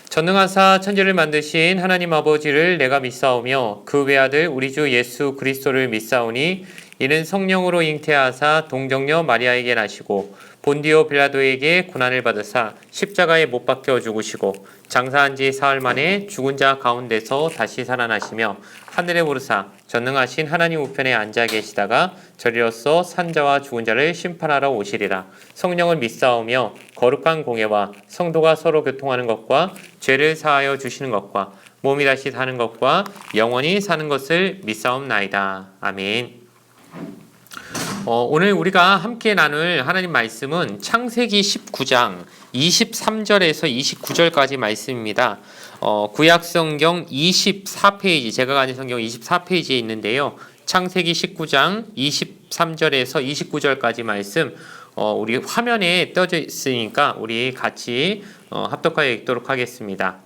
전능하사 천지를 만드신 하나님 아버지를 내가 믿사오며 그 외아들 우리 주 예수 그리스도를 믿사오니 이는 성령으로 잉태하사 동정녀 마리아에게 나시고 본디오 빌라도에게 고난을 받으사 십자가에 못 박혀 죽으시고 장사한 지 사흘 만에 죽은 자 가운데서 다시 살아나시며 하늘에 오르사 전능하신 하나님 우편에 앉아 계시다가 저리로서 산자와 죽은 자를 심판하러 오시리라. 성령을 믿사오며 거룩한 공예와 성도가 서로 교통하는 것과 죄를 사하여 주시는 것과 몸이 다시 사는 것과 영원히 사는 것을 믿사옵나이다. 아멘. 오늘 우리가 함께 나눌 하나님 말씀은 창세기 19장 23절에서 29절까지 말씀입니다. 구약성경 24페이지, 제가 가진 성경 24페이지에 있는데요. 창세기 19장 23절에서 29절까지 말씀 우리 화면에 떠져 있으니까 우리 같이 합독하여 읽도록 하겠습니다.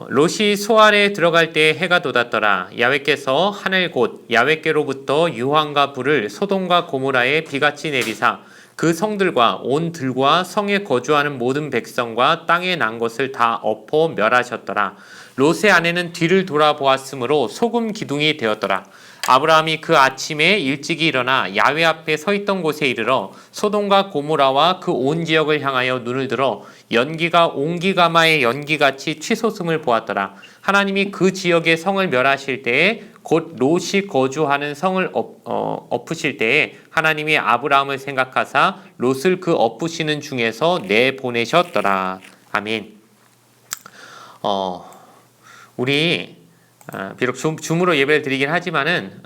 롯이 소알에 들어갈 때 해가 돋았더라. 야훼께서 하늘 곧 야훼께로부터 유황과 불을 소돔과 고모라에 비같이 내리사 그 성들과 온 들과 성에 거주하는 모든 백성과 땅에 난 것을 다 엎어 멸하셨더라. 롯의 아내는 뒤를 돌아보았으므로 소금 기둥이 되었더라. 아브라함이 그 아침에 일찍이 일어나 야훼 앞에 서 있던 곳에 이르러 소돔과 고모라와 그 온 지역을 향하여 눈을 들어 연기가 옹기가마의 연기같이 치솟음을 보았더라. 하나님이 그 지역의 성을 멸하실 때에 곧 롯이 거주하는 성을 엎으실 때에 하나님이 아브라함을 생각하사 롯을 그 엎으시는 중에서 내보내셨더라. 아멘. 우리 비록 줌으로 예배를 드리긴 하지만은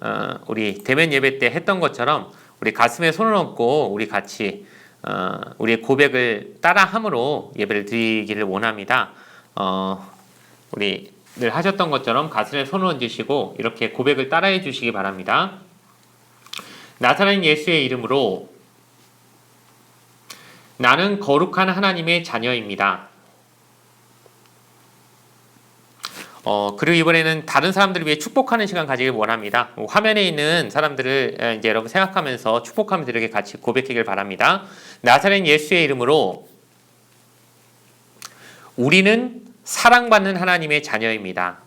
우리 대면 예배 때 했던 것처럼 우리 가슴에 손을 얹고 우리 같이 우리의 고백을 따라함으로 예배를 드리기를 원합니다. 우리 늘 하셨던 것처럼 가슴에 손을 얹으시고 이렇게 고백을 따라해 주시기 바랍니다. 나사렛 예수의 이름으로 나는 거룩한 하나님의 자녀입니다. 그리고 이번에는 다른 사람들을 위해 축복하는 시간 가지길 원합니다. 화면에 있는 사람들을 이제 여러분 생각하면서 축복하면서 이렇게 같이 고백하길 바랍니다. 나사렛 예수의 이름으로 우리는 사랑받는 하나님의 자녀입니다.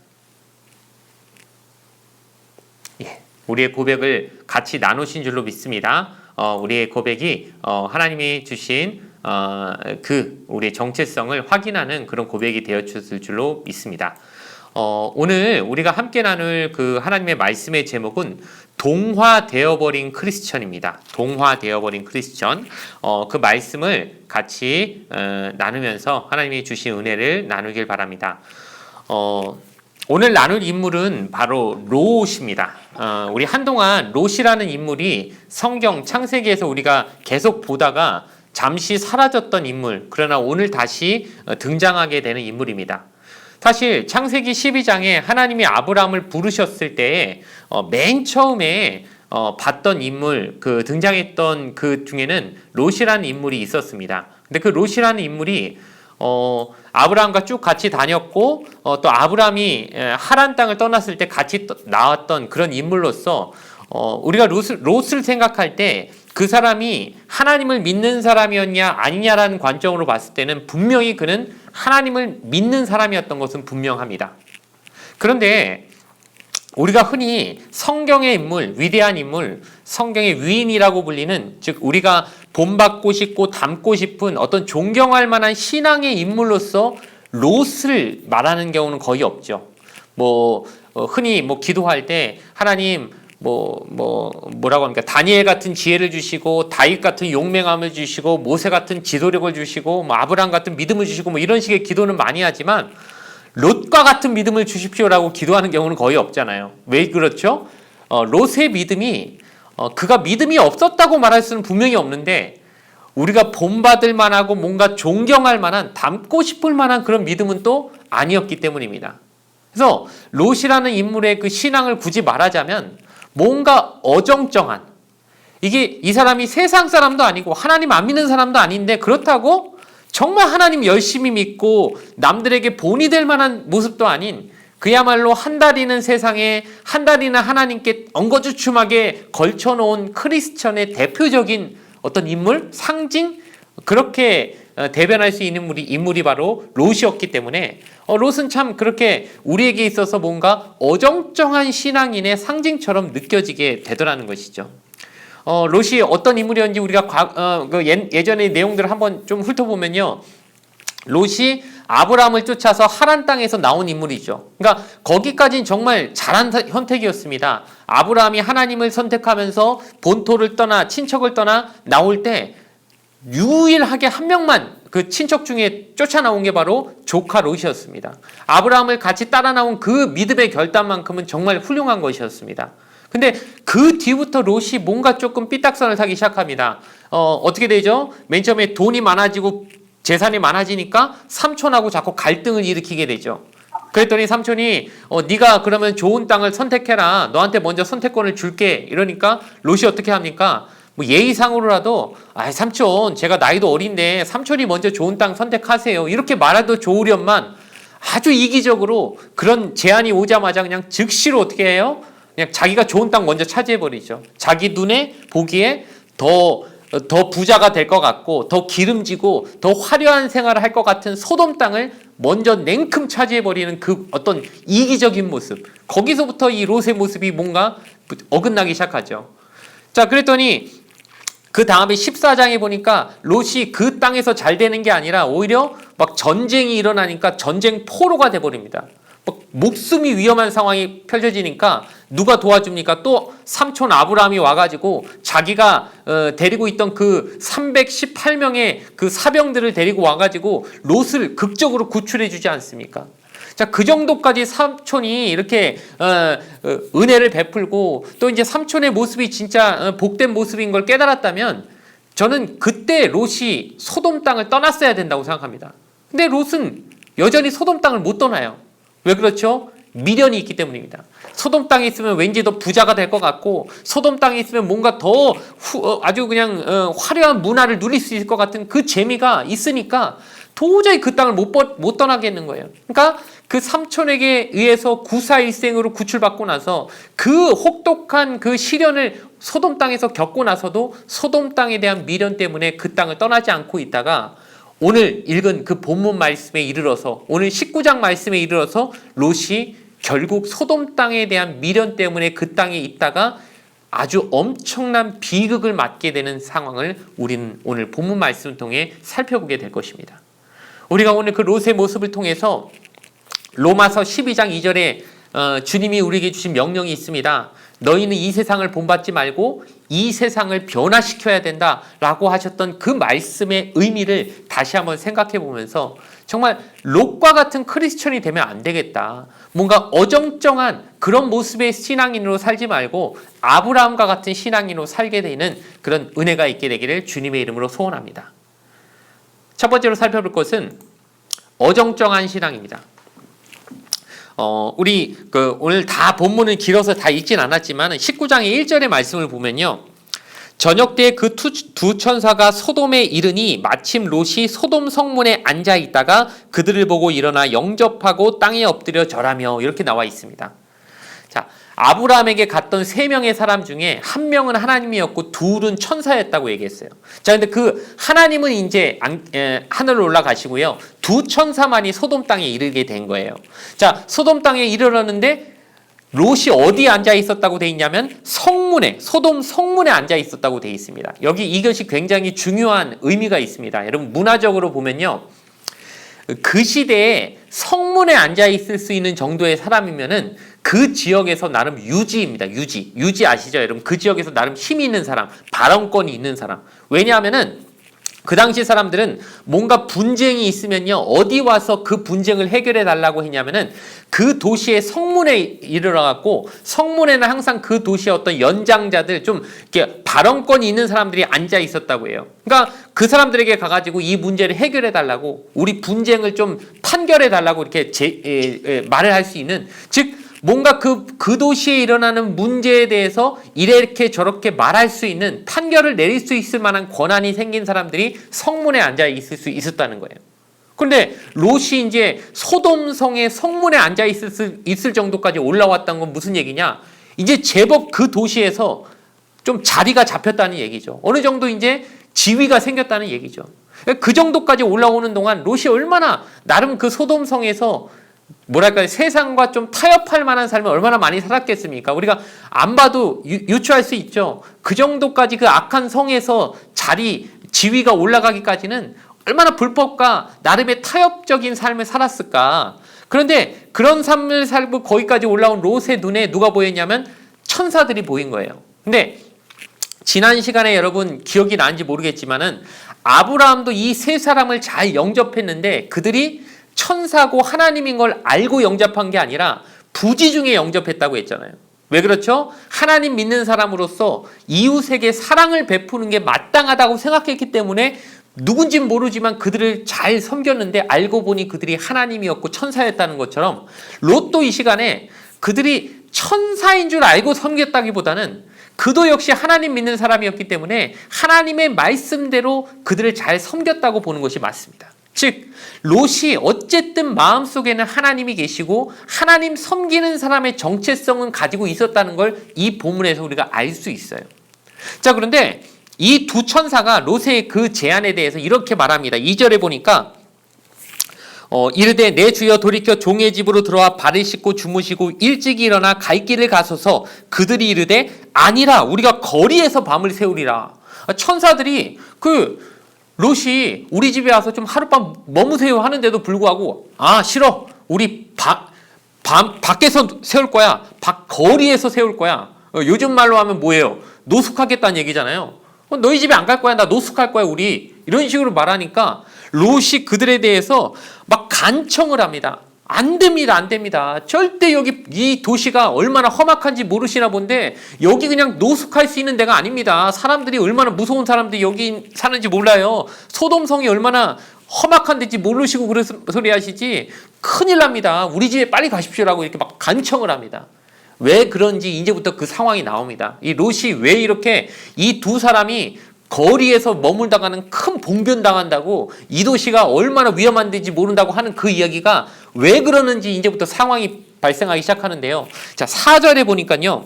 예, 우리의 고백을 같이 나누신 줄로 믿습니다. 우리의 고백이 하나님이 주신 우리의 정체성을 확인하는 그런 고백이 되어졌을 줄로 믿습니다. 오늘 우리가 함께 나눌 그 하나님의 말씀의 제목은 동화되어버린 크리스천입니다. 동화되어버린 크리스천. 그 말씀을 같이 나누면서 하나님이 주신 은혜를 나누길 바랍니다. 오늘 나눌 인물은 바로 롯입니다. 우리 한동안 롯이라는 인물이 성경 창세기에서 우리가 계속 보다가 잠시 사라졌던 인물, 그러나 오늘 다시 등장하게 되는 인물입니다. 사실 창세기 12장에 하나님이 아브라함을 부르셨을 때에 맨 처음에 봤던 인물, 그 등장했던 그 중에는 롯이라는 인물이 있었습니다. 근데 그 롯이라는 인물이 아브라함과 쭉 같이 다녔고 또 아브라함이 하란 땅을 떠났을 때 같이 나왔던 그런 인물로서 우리가 롯을 생각할 때 그 사람이 하나님을 믿는 사람이었냐 아니냐라는 관점으로 봤을 때는 분명히 그는 하나님을 믿는 사람이었던 것은 분명합니다. 그런데 우리가 흔히 성경의 인물, 위대한 인물, 성경의 위인이라고 불리는, 즉 우리가 본받고 싶고 닮고 싶은 어떤 존경할 만한 신앙의 인물로서 롯을 말하는 경우는 거의 없죠. 흔히 기도할 때 하나님 뭐라고 합니까? 다니엘 같은 지혜를 주시고 다윗 같은 용맹함을 주시고 모세 같은 지도력을 주시고 아브라함 같은 믿음을 주시고 이런 식의 기도는 많이 하지만 롯과 같은 믿음을 주십시오라고 기도하는 경우는 거의 없잖아요. 왜 그렇죠? 롯의 믿음이 그가 믿음이 없었다고 말할 수는 분명히 없는데 우리가 본받을 만하고 뭔가 존경할 만한 닮고 싶을 만한 그런 믿음은 또 아니었기 때문입니다. 그래서 롯이라는 인물의 그 신앙을 굳이 말하자면 뭔가 어정쩡한, 이게 이 사람이 세상 사람도 아니고 하나님 안 믿는 사람도 아닌데 그렇다고 정말 하나님 열심히 믿고 남들에게 본이 될 만한 모습도 아닌 그야말로 한 다리는 세상에 한 다리는 하나님께 엉거주춤하게 걸쳐놓은 크리스천의 대표적인 어떤 인물, 상징, 그렇게 대변할 수 있는 인물이 바로 롯이었기 때문에 롯은 참 그렇게 우리에게 있어서 뭔가 어정쩡한 신앙인의 상징처럼 느껴지게 되더라는 것이죠. 롯이 어떤 인물이었는지 우리가 예전의 내용들을 한번 좀 훑어보면요. 롯이 아브라함을 쫓아서 하란 땅에서 나온 인물이죠. 그러니까 거기까지는 정말 잘한 선택이었습니다. 아브라함이 하나님을 선택하면서 본토를 떠나 친척을 떠나 나올 때 유일하게 한 명만 그 친척 중에 쫓아나온 게 바로 조카 롯이었습니다. 아브라함을 같이 따라 나온 그 믿음의 결단만큼은 정말 훌륭한 것이었습니다. 근데 그 뒤부터 롯이 뭔가 조금 삐딱선을 타기 시작합니다. 어떻게 되죠? 맨 처음에 돈이 많아지고 재산이 많아지니까 삼촌하고 자꾸 갈등을 일으키게 되죠. 그랬더니 삼촌이 네가 그러면 좋은 땅을 선택해라. 너한테 먼저 선택권을 줄게. 이러니까 롯이 어떻게 합니까? 뭐 예의상으로라도 삼촌 제가 나이도 어린데 삼촌이 먼저 좋은 땅 선택하세요. 이렇게 말해도 좋으련만 아주 이기적으로 그런 제안이 오자마자 그냥 즉시로 어떻게 해요? 그냥 자기가 좋은 땅 먼저 차지해버리죠. 자기 눈에 보기에 더 부자가 될 것 같고 더 기름지고 더 화려한 생활을 할 것 같은 소돔 땅을 먼저 냉큼 차지해버리는 그 어떤 이기적인 모습, 거기서부터 이 롯의 모습이 뭔가 어긋나기 시작하죠. 자, 그랬더니 그 다음에 14장에 보니까 롯이 그 땅에서 잘 되는 게 아니라 오히려 막 전쟁이 일어나니까 전쟁 포로가 돼버립니다. 목숨이 위험한 상황이 펼쳐지니까 누가 도와줍니까? 또 삼촌 아브라함이 와가지고 자기가 데리고 있던 그 318명의 그 사병들을 데리고 와가지고 롯을 극적으로 구출해주지 않습니까? 자, 그 정도까지 삼촌이 이렇게 은혜를 베풀고 또 이제 삼촌의 모습이 진짜 복된 모습인 걸 깨달았다면 저는 그때 롯이 소돔 땅을 떠났어야 된다고 생각합니다. 근데 롯은 여전히 소돔 땅을 못 떠나요. 왜 그렇죠? 미련이 있기 때문입니다. 소돔 땅에 있으면 왠지 더 부자가 될 것 같고 소돔 땅에 있으면 뭔가 더 아주 그냥 화려한 문화를 누릴 수 있을 것 같은 그 재미가 있으니까 도저히 그 땅을 못 떠나겠는 거예요. 그러니까 그 삼촌에게 의해서 구사일생으로 구출받고 나서 그 혹독한 그 시련을 소돔 땅에서 겪고 나서도 소돔 땅에 대한 미련 때문에 그 땅을 떠나지 않고 있다가 오늘 읽은 그 본문 말씀에 이르러서 오늘 19장 말씀에 이르러서 롯이 결국 소돔 땅에 대한 미련 때문에 그 땅에 있다가 아주 엄청난 비극을 맞게 되는 상황을 우리는 오늘 본문 말씀을 통해 살펴보게 될 것입니다. 우리가 오늘 그 롯의 모습을 통해서 로마서 12장 2절에 주님이 우리에게 주신 명령이 있습니다. 너희는 이 세상을 본받지 말고 이 세상을 변화시켜야 된다라고 하셨던 그 말씀의 의미를 다시 한번 생각해 보면서 정말 롯과 같은 크리스천이 되면 안 되겠다. 뭔가 어정쩡한 그런 모습의 신앙인으로 살지 말고 아브라함과 같은 신앙인으로 살게 되는 그런 은혜가 있게 되기를 주님의 이름으로 소원합니다. 첫 번째로 살펴볼 것은 어정쩡한 신앙입니다. 우리 오늘 다 본문은 길어서 다 읽진 않았지만 19장의 1절의 말씀을 보면요. 저녁 때에 그 두 천사가 소돔에 이르니 마침 롯이 소돔 성문에 앉아 있다가 그들을 보고 일어나 영접하고 땅에 엎드려 절하며 이렇게 나와 있습니다. 자, 아브라함에게 갔던 3명의 사람 중에 1명은 하나님이었고 둘은 천사였다고 얘기했어요. 자, 근데 그 하나님은 이제 하늘로 올라가시고요. 2 천사만이 소돔 땅에 이르게 된 거예요. 자, 소돔 땅에 이르렀는데 롯이 어디에 앉아 있었다고 돼 있냐면 성문에, 소돔 성문에 앉아 있었다고 돼 있습니다. 여기 이것이 굉장히 중요한 의미가 있습니다. 여러분 문화적으로 보면요. 그 시대에 성문에 앉아 있을 수 있는 정도의 사람이면은 그 지역에서 나름 유지입니다. 유지 아시죠? 여러분 그 지역에서 나름 힘이 있는 사람, 발언권이 있는 사람. 왜냐하면은 그 당시 사람들은 뭔가 분쟁이 있으면요 어디 와서 그 분쟁을 해결해 달라고 했냐면은 그 도시의 성문에 이르러갖고 성문에는 항상 그 도시의 어떤 연장자들 좀 이렇게 발언권이 있는 사람들이 앉아 있었다고 해요. 그러니까 그 사람들에게 가가지고 이 문제를 해결해 달라고 우리 분쟁을 좀 판결해 달라고 이렇게 말을 할 수 있는 즉 뭔가 그 도시에 일어나는 문제에 대해서 이렇게 저렇게 말할 수 있는 판결을 내릴 수 있을 만한 권한이 생긴 사람들이 성문에 앉아 있을 수 있었다는 거예요. 그런데 롯이 이제 소돔성의 성문에 앉아 있을 정도까지 올라왔다는 건 무슨 얘기냐? 이제 제법 그 도시에서 좀 자리가 잡혔다는 얘기죠. 어느 정도 이제 지위가 생겼다는 얘기죠. 그 정도까지 올라오는 동안 롯이 얼마나 나름 그 소돔성에서 뭐랄까요, 세상과 좀 타협할 만한 삶을 얼마나 많이 살았겠습니까? 우리가 안 봐도 유추할 수 있죠. 그 정도까지 그 악한 성에서 지위가 올라가기까지는 얼마나 불법과 나름의 타협적인 삶을 살았을까. 그런데 그런 삶을 살고 거기까지 올라온 롯의 눈에 누가 보였냐면 천사들이 보인 거예요. 근데 지난 시간에 여러분 기억이 나는지 모르겠지만은 아브라함도 이 세 사람을 잘 영접했는데 그들이 천사고 하나님인 걸 알고 영접한 게 아니라 부지 중에 영접했다고 했잖아요. 왜 그렇죠? 하나님 믿는 사람으로서 이웃에게 사랑을 베푸는 게 마땅하다고 생각했기 때문에 누군지는 모르지만 그들을 잘 섬겼는데 알고 보니 그들이 하나님이었고 천사였다는 것처럼 롯도 이 시간에 그들이 천사인 줄 알고 섬겼다기보다는 그도 역시 하나님 믿는 사람이었기 때문에 하나님의 말씀대로 그들을 잘 섬겼다고 보는 것이 맞습니다. 즉 롯이 어쨌든 마음속에는 하나님이 계시고 하나님 섬기는 사람의 정체성은 가지고 있었다는 걸 이 본문에서 우리가 알 수 있어요. 자, 그런데 이 두 천사가 롯의 그 제안에 대해서 이렇게 말합니다. 2절에 보니까 이르되 내 주여 돌이켜 종의 집으로 들어와 발을 씻고 주무시고 일찍이 일어나 갈 길을 가소서. 그들이 이르되 아니라 우리가 거리에서 밤을 새우리라. 천사들이 롯이 우리 집에 와서 좀 하룻밤 머무세요 하는데도 불구하고 싫어, 우리 밖에서 세울 거야, 거리에서 세울 거야. 요즘 말로 하면 뭐예요? 노숙하겠다는 얘기잖아요. 너희 집에 안 갈 거야, 나 노숙할 거야 우리, 이런 식으로 말하니까 롯이 그들에 대해서 막 간청을 합니다. 안 됩니다, 안 됩니다. 절대 여기 이 도시가 얼마나 험악한지 모르시나 본데 여기 그냥 노숙할 수 있는 데가 아닙니다. 사람들이 얼마나 무서운 사람들이 여기 사는지 몰라요. 소돔성이 얼마나 험악한 데인지 모르시고 그런 소리 하시지 큰일 납니다. 우리 집에 빨리 가십시오라고 이렇게 막 간청을 합니다. 왜 그런지 이제부터 그 상황이 나옵니다. 이 롯이 왜 이렇게 이 두 사람이 거리에서 머물다가는 큰 봉변당한다고, 이 도시가 얼마나 위험한 데인지 모른다고 하는 그 이야기가 왜 그러는지 이제부터 상황이 발생하기 시작하는데요. 자, 4절에 보니까요.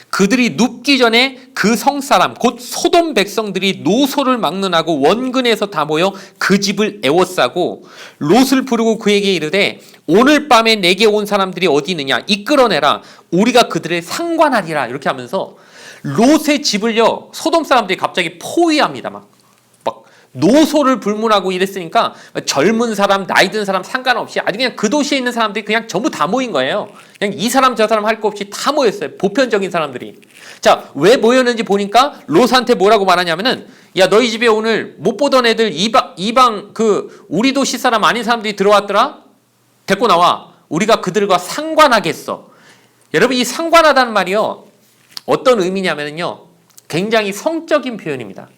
그들이 눕기 전에 그 성사람 곧 소돔 백성들이 노소를 막론하고 원근에서 다 모여 그 집을 에워싸고 롯을 부르고 그에게 이르되 오늘 밤에 내게 온 사람들이 어디 있느냐 이끌어내라, 우리가 그들을 상관하리라. 이렇게 하면서 롯의 집을요, 소돔 사람들이 갑자기 포위합니다. 막 노소를 불문하고 이랬으니까 젊은 사람, 나이 든 사람 상관없이 아주 그냥 그 도시에 있는 사람들이 그냥 전부 다 모인 거예요. 그냥 이 사람 저 사람 할 거 없이 다 모였어요. 보편적인 사람들이. 자, 왜 모였는지 보니까 롯한테 뭐라고 말하냐면은, 야, 너희 집에 오늘 못 보던 애들 이방 우리 도시 사람 아닌 사람들이 들어왔더라? 데리고 나와. 우리가 그들과 상관하겠어. 여러분, 이 상관하다는 말이요, 어떤 의미냐면요, 굉장히 성적인 표현입니다.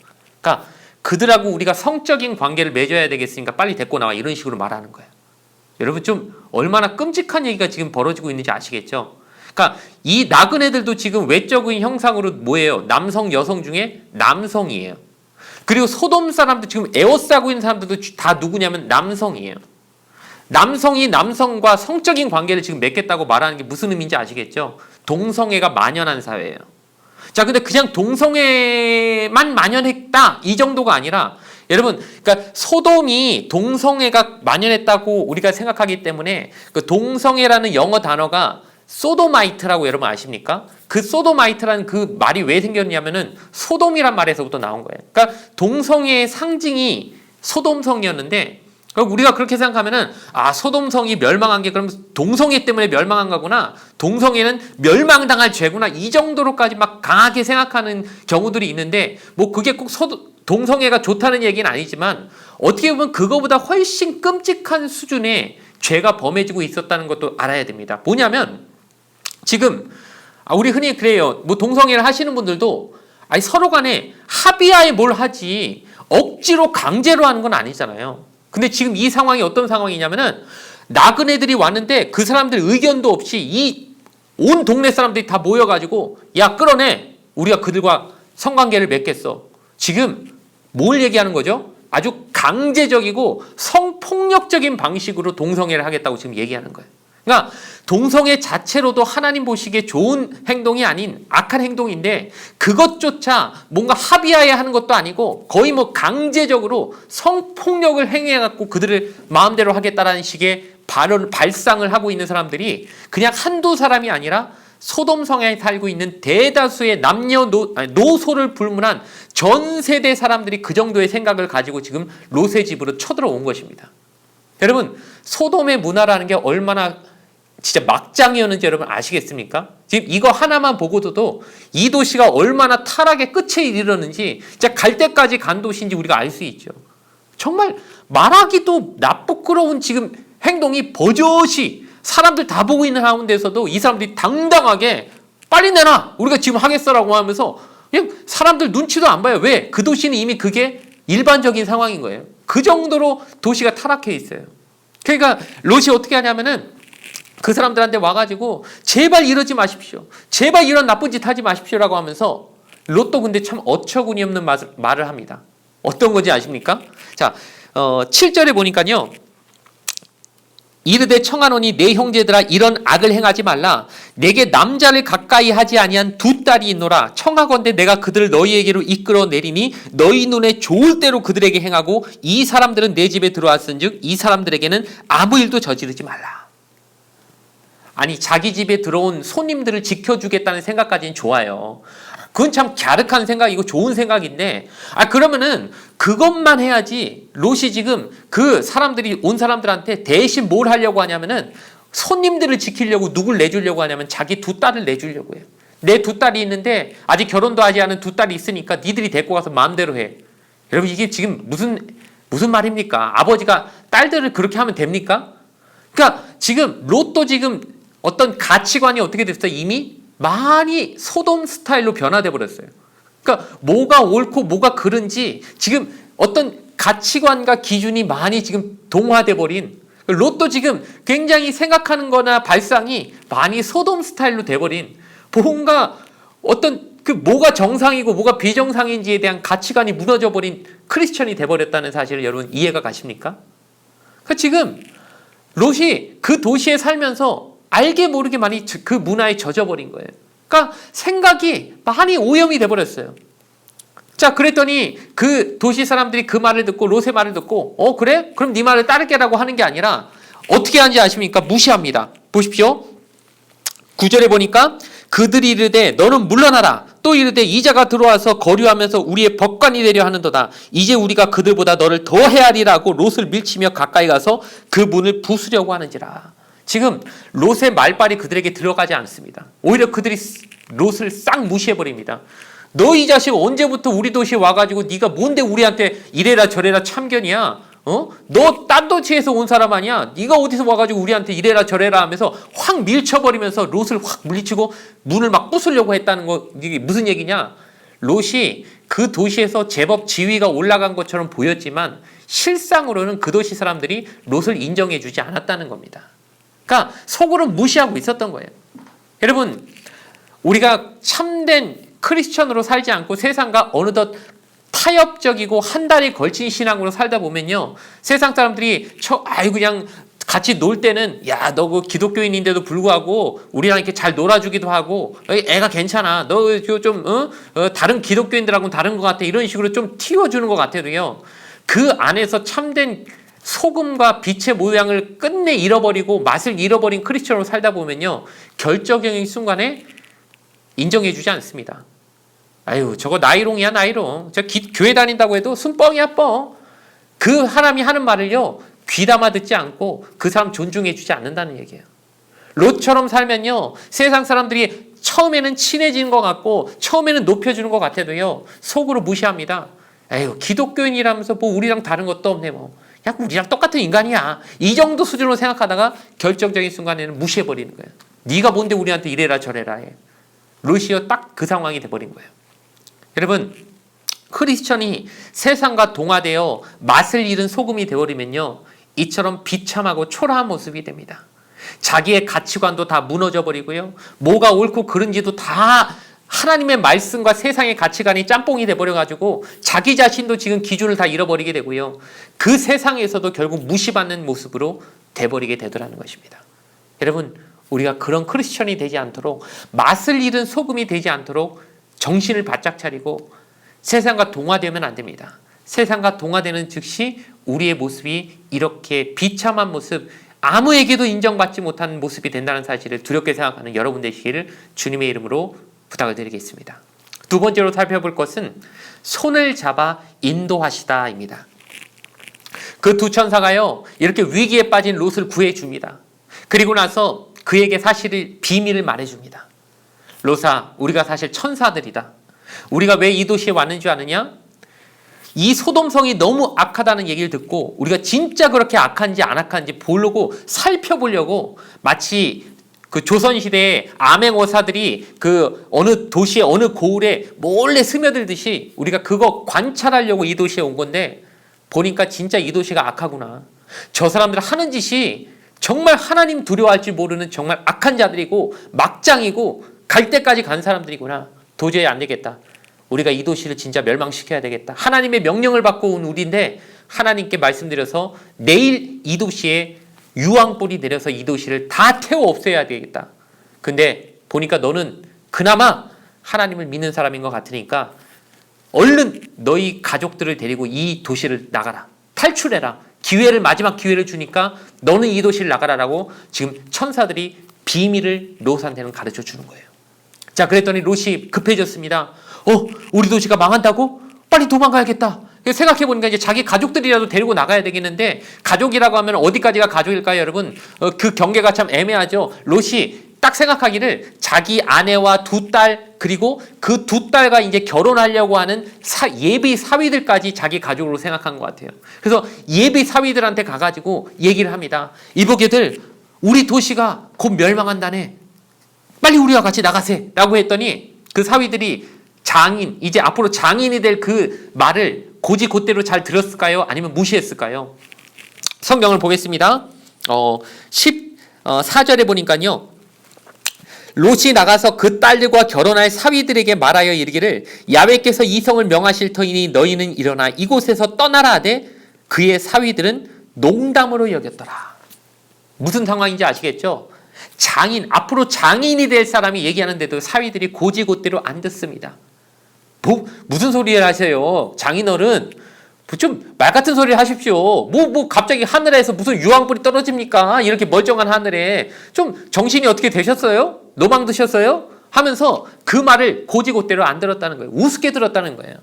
그러니까 그들하고 우리가 성적인 관계를 맺어야 되겠으니까 빨리 데리고 나와, 이런 식으로 말하는 거예요. 여러분, 좀 얼마나 끔찍한 얘기가 지금 벌어지고 있는지 아시겠죠? 그러니까 이 나그네들도 지금 외적인 형상으로 뭐예요? 남성, 여성 중에 남성이에요. 그리고 소돔 사람도 지금 에워싸고 있는 사람들도 다 누구냐면 남성이에요. 남성이 남성과 성적인 관계를 지금 맺겠다고 말하는 게 무슨 의미인지 아시겠죠? 동성애가 만연한 사회예요. 자, 근데 그냥 동성애만 만연했다 이 정도가 아니라, 여러분, 그러니까 소돔이 동성애가 만연했다고 우리가 생각하기 때문에 그 동성애라는 영어 단어가 소도마이트라고 여러분 아십니까? 그 소도마이트라는 그 말이 왜 생겼냐면은 소돔이란 말에서부터 나온 거예요. 그러니까 동성애의 상징이 소돔성이었는데, 우리가 그렇게 생각하면은 소돔성이 멸망한 게 그럼 동성애 때문에 멸망한 거구나, 동성애는 멸망당할 죄구나, 이 정도로까지 막 강하게 생각하는 경우들이 있는데, 뭐 그게 꼭 동성애가 좋다는 얘기는 아니지만 어떻게 보면 그거보다 훨씬 끔찍한 수준의 죄가 범해지고 있었다는 것도 알아야 됩니다. 뭐냐면 지금 우리 흔히 그래요. 뭐 동성애를 하시는 분들도 서로 간에 합의하에 뭘 하지 억지로 강제로 하는 건 아니잖아요. 근데 지금 이 상황이 어떤 상황이냐면은 나그네들이 왔는데 그 사람들 의견도 없이 이 온 동네 사람들이 다 모여가지고 야, 끌어내, 우리가 그들과 성관계를 맺겠어. 지금 뭘 얘기하는 거죠? 아주 강제적이고 성폭력적인 방식으로 동성애를 하겠다고 지금 얘기하는 거예요. 그러니까 동성애 자체로도 하나님 보시기에 좋은 행동이 아닌 악한 행동인데 그것조차 뭔가 합의하에 하는 것도 아니고 거의 뭐 강제적으로 성폭력을 행해갖고 그들을 마음대로 하겠다라는 식의 발상을 하고 있는 사람들이 그냥 한두 사람이 아니라 소돔 성에 살고 있는 대다수의 노소를 불문한 전 세대 사람들이 그 정도의 생각을 가지고 지금 롯의 집으로 쳐들어온 것입니다. 여러분, 소돔의 문화라는 게 얼마나 진짜 막장이었는지 여러분 아시겠습니까? 지금 이거 하나만 보고도 이 도시가 얼마나 타락의 끝에 이르렀는지 진짜 갈 때까지 간 도시인지 우리가 알 수 있죠. 정말 말하기도 나쁘끄러운 지금 행동이 버젓이 사람들 다 보고 있는 가운데서도 이 사람들이 당당하게 빨리 내놔! 우리가 지금 하겠어라고 하면서 그냥 사람들 눈치도 안 봐요. 왜? 그 도시는 이미 그게 일반적인 상황인 거예요. 그 정도로 도시가 타락해 있어요. 그러니까 롯이 어떻게 하냐면은 그 사람들한테 와가지고 제발 이러지 마십시오. 제발 이런 나쁜 짓 하지 마십시오라고 하면서 롯도 근데 참 어처구니 없는 말을 합니다. 어떤 건지 아십니까? 자, 7절에 보니까요. 이르되 청하노니 내 형제들아 이런 악을 행하지 말라. 내게 남자를 가까이 하지 아니한 두 딸이 있노라. 청하건대 내가 그들을 너희에게로 이끌어 내리니 너희 눈에 좋을 대로 그들에게 행하고 이 사람들은 내 집에 들어왔은즉 이 사람들에게는 아무 일도 저지르지 말라. 아니 자기 집에 들어온 손님들을 지켜주겠다는 생각까지는 좋아요. 그건 참 갸륵한 생각이고 좋은 생각인데 그러면은 그것만 해야지 롯이 지금 그 사람들이 온 사람들한테 대신 뭘 하려고 하냐면은 손님들을 지키려고 누굴 내주려고 하냐면 자기 두 딸을 내주려고 해요. 내 두 딸이 있는데 아직 결혼도 하지 않은 두 딸이 있으니까 니들이 데리고 가서 마음대로 해. 여러분 이게 지금 무슨 말입니까? 아버지가 딸들을 그렇게 하면 됩니까? 그러니까 지금 롯도 지금 어떤 가치관이 어떻게 됐어요? 이미 많이 소돔 스타일로 변화돼 버렸어요. 그러니까 뭐가 옳고 뭐가 그른지 지금 어떤 가치관과 기준이 많이 지금 동화돼 버린 롯도 지금 굉장히 생각하는 거나 발상이 많이 소돔 스타일로 돼 버린 뭔가 어떤 그 뭐가 정상이고 뭐가 비정상인지에 대한 가치관이 무너져 버린 크리스천이 돼 버렸다는 사실을 여러분 이해가 가십니까? 그러니까 지금 롯이 그 도시에 살면서 알게 모르게 많이 그 문화에 젖어버린 거예요. 그러니까 생각이 많이 오염이 돼버렸어요. 자, 그랬더니 그 도시 사람들이 그 말을 듣고 롯의 말을 듣고 그래? 그럼 네 말을 따르게라고 하는 게 아니라 어떻게 하는지 아십니까? 무시합니다. 보십시오. 9절에 보니까 그들이 이르되 너는 물러나라. 또 이르되 이자가 들어와서 거류하면서 우리의 법관이 되려 하는도다. 이제 우리가 그들보다 너를 더 헤아리라고 롯을 밀치며 가까이 가서 그 문을 부수려고 하는지라. 지금 롯의 말발이 그들에게 들어가지 않습니다. 오히려 그들이 롯을 싹 무시해버립니다. 너 이 자식 언제부터 우리 도시에 와가지고 네가 뭔데 우리한테 이래라 저래라 참견이야? 너 딴 도시에서 온 사람 아니야? 네가 어디서 와가지고 우리한테 이래라 저래라 하면서 확 밀쳐버리면서 롯을 확 물리치고 문을 막 부수려고 했다는 거 이게 무슨 얘기냐? 롯이 그 도시에서 제법 지위가 올라간 것처럼 보였지만 실상으로는 그 도시 사람들이 롯을 인정해주지 않았다는 겁니다. 그러니까 속으로 무시하고 있었던 거예요. 여러분 우리가 참된 크리스천으로 살지 않고 세상과 어느덧 타협적이고 한 달에 걸친 신앙으로 살다 보면요. 세상 사람들이 그냥 같이 놀 때는 야, 너 그 기독교인인데도 불구하고 우리랑 이렇게 잘 놀아주기도 하고 애가 괜찮아. 너 좀 다른 기독교인들하고는 다른 것 같아. 이런 식으로 좀 튀어주는 것 같아도요. 그 안에서 참된 소금과 빛의 모양을 끝내 잃어버리고 맛을 잃어버린 크리스천으로 살다 보면요. 결정적인 순간에 인정해주지 않습니다. 아유 저거 나이롱이야 나이롱. 저 교회 다닌다고 해도 순뻥이야 뻥. 그 사람이 하는 말을요. 귀담아 듣지 않고 그 사람 존중해주지 않는다는 얘기예요. 롯처럼 살면요. 세상 사람들이 처음에는 친해지는 것 같고 처음에는 높여주는 것 같아도요. 속으로 무시합니다. 에휴 기독교인이라면서 뭐 우리랑 다른 것도 없네 뭐. 야 우리랑 똑같은 인간이야. 이 정도 수준으로 생각하다가 결정적인 순간에는 무시해버리는 거예요. 네가 뭔데 우리한테 이래라 저래라 해. 롯이요 딱 그 상황이 돼버린 거예요. 여러분 크리스천이 세상과 동화되어 맛을 잃은 소금이 되어버리면요. 이처럼 비참하고 초라한 모습이 됩니다. 자기의 가치관도 다 무너져 버리고요. 뭐가 옳고 그른지도 다 하나님의 말씀과 세상의 가치관이 짬뽕이 돼버려가지고 자기 자신도 지금 기준을 다 잃어버리게 되고요. 그 세상에서도 결국 무시받는 모습으로 돼버리게 되더라는 것입니다. 여러분, 우리가 그런 크리스천이 되지 않도록, 맛을 잃은 소금이 되지 않도록 정신을 바짝 차리고 세상과 동화되면 안 됩니다. 세상과 동화되는 즉시 우리의 모습이 이렇게 비참한 모습, 아무에게도 인정받지 못하는 모습이 된다는 사실을 두렵게 생각하는 여러분 되시기를 주님의 이름으로 부탁을 드리겠습니다. 두 번째로 살펴볼 것은 손을 잡아 인도하시다입니다. 그 두 천사가요, 이렇게 위기에 빠진 롯을 구해줍니다. 그리고 나서 그에게 사실을, 비밀을 말해줍니다. 롯아, 우리가 사실 천사들이다. 우리가 왜 이 도시에 왔는 줄 아느냐? 이 소돔성이 너무 악하다는 얘기를 듣고 우리가 진짜 그렇게 악한지 안 악한지 보려고, 살펴보려고, 마치 그 조선시대의 암행어사들이 그 어느 도시의 어느 고을에 몰래 스며들듯이 우리가 그거 관찰하려고 이 도시에 온 건데, 보니까 진짜 이 도시가 악하구나. 저 사람들 하는 짓이 정말 하나님 두려워할지 모르는 정말 악한 자들이고 막장이고 갈 때까지 간 사람들이구나. 도저히 안 되겠다. 우리가 이 도시를 진짜 멸망시켜야 되겠다. 하나님의 명령을 받고 온 우리인데 하나님께 말씀드려서 내일 이 도시에 유황불이 내려서 이 도시를 다 태워 없애야 되겠다. 근데 보니까 너는 그나마 하나님을 믿는 사람인 것 같으니까 얼른 너희 가족들을 데리고 이 도시를 나가라. 탈출해라. 기회를, 마지막 기회를 주니까 너는 이 도시를 나가라라고 지금 천사들이 비밀을 롯한테는 가르쳐 주는 거예요. 자, 그랬더니 롯이 급해졌습니다. 우리 도시가 망한다고? 빨리 도망가야겠다. 생각해보니까 이제 자기 가족들이라도 데리고 나가야 되겠는데, 가족이라고 하면 어디까지가 가족일까요, 여러분? 그 경계가 참 애매하죠. 롯이 딱 생각하기를 자기 아내와 두 딸, 그리고 그 두 딸과 이제 결혼하려고 하는 예비 사위들까지 자기 가족으로 생각한 것 같아요. 그래서 예비 사위들한테 가가지고 얘기를 합니다. 이보게들, 우리 도시가 곧 멸망한다네. 빨리 우리와 같이 나가세. 라고 했더니 그 사위들이 이제 앞으로 장인이 될 그 말을 고지곧대로 잘 들었을까요? 아니면 무시했을까요? 성경을 보겠습니다. 14절에 보니까요. 롯이 나가서 그 딸들과 결혼할 사위들에게 말하여 이르기를 야훼께서 이 성을 명하실 터이니 너희는 일어나 이곳에서 떠나라 하되 그의 사위들은 농담으로 여겼더라. 무슨 상황인지 아시겠죠? 앞으로 장인이 될 사람이 얘기하는데도 사위들이 고지곧대로 안 듣습니다. 무슨 소리를 하세요? 장인어른, 좀 말 같은 소리를 하십시오. 갑자기 하늘에서 무슨 유황불이 떨어집니까? 이렇게 멀쩡한 하늘에. 좀 정신이 어떻게 되셨어요? 노망 드셨어요? 하면서 그 말을 고지곧대로 안 들었다는 거예요. 우습게 들었다는 거예요.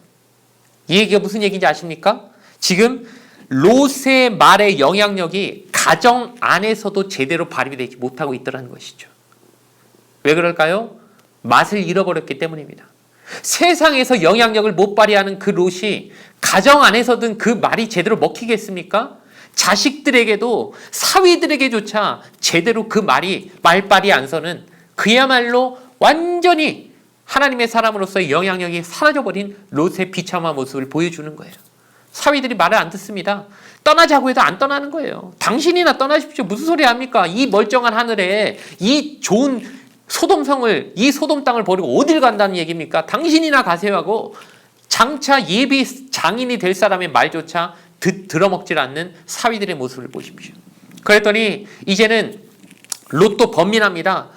이 얘기가 무슨 얘기인지 아십니까? 지금 롯의 말의 영향력이 가정 안에서도 제대로 발휘되지 못하고 있더라는 것이죠. 왜 그럴까요? 맛을 잃어버렸기 때문입니다. 세상에서 영향력을 못 발휘하는 그 롯이 가정 안에서든 그 말이 제대로 먹히겠습니까? 자식들에게도 사위들에게조차 제대로 그 말발이 안 서는, 그야말로 완전히 하나님의 사람으로서의 영향력이 사라져버린 롯의 비참한 모습을 보여주는 거예요. 사위들이 말을 안 듣습니다. 떠나자고 해도 안 떠나는 거예요. 당신이나 떠나십시오. 무슨 소리 합니까? 이 멀쩡한 하늘에 이 좋은 소돔성을, 이 소돔 땅을 버리고 어딜 간다는 얘기입니까? 당신이나 가세요 하고 장차 예비 장인이 될 사람의 말조차 들어먹질 않는 사위들의 모습을 보십시오. 그랬더니 이제는 롯도 번민합니다.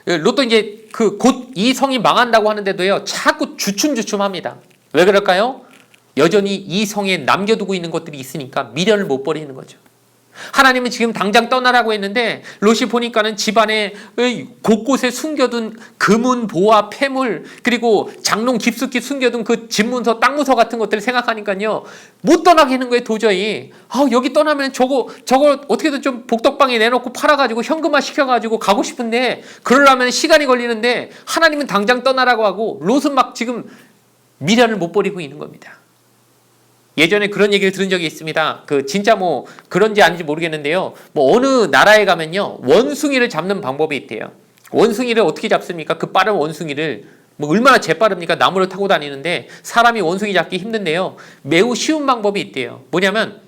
롯도 이제 곧 이 성이 망한다고 하는데도요, 자꾸 주춤주춤합니다. 왜 그럴까요? 여전히 이 성에 남겨두고 있는 것들이 있으니까 미련을 못 버리는 거죠. 하나님은 지금 당장 떠나라고 했는데 롯이 보니까는 집안에 곳곳에 숨겨둔 금은, 보화, 폐물, 그리고 장롱 깊숙이 숨겨둔 그 집문서, 땅문서 같은 것들을 생각하니까요, 못 떠나게 하는 거예요. 도저히. 여기 떠나면 저거 어떻게든 좀 복덕방에 내놓고 팔아가지고 현금화 시켜가지고 가고 싶은데, 그러려면 시간이 걸리는데 하나님은 당장 떠나라고 하고 롯은 막 지금 미련을 못 버리고 있는 겁니다. 예전에 그런 얘기를 들은 적이 있습니다. 진짜 그런지 아닌지 모르겠는데요. 어느 나라에 가면요, 원숭이를 잡는 방법이 있대요. 원숭이를 어떻게 잡습니까? 그 빠른 원숭이를 얼마나 재빠릅니까? 나무를 타고 다니는데 사람이 원숭이 잡기 힘든데요. 매우 쉬운 방법이 있대요. 뭐냐면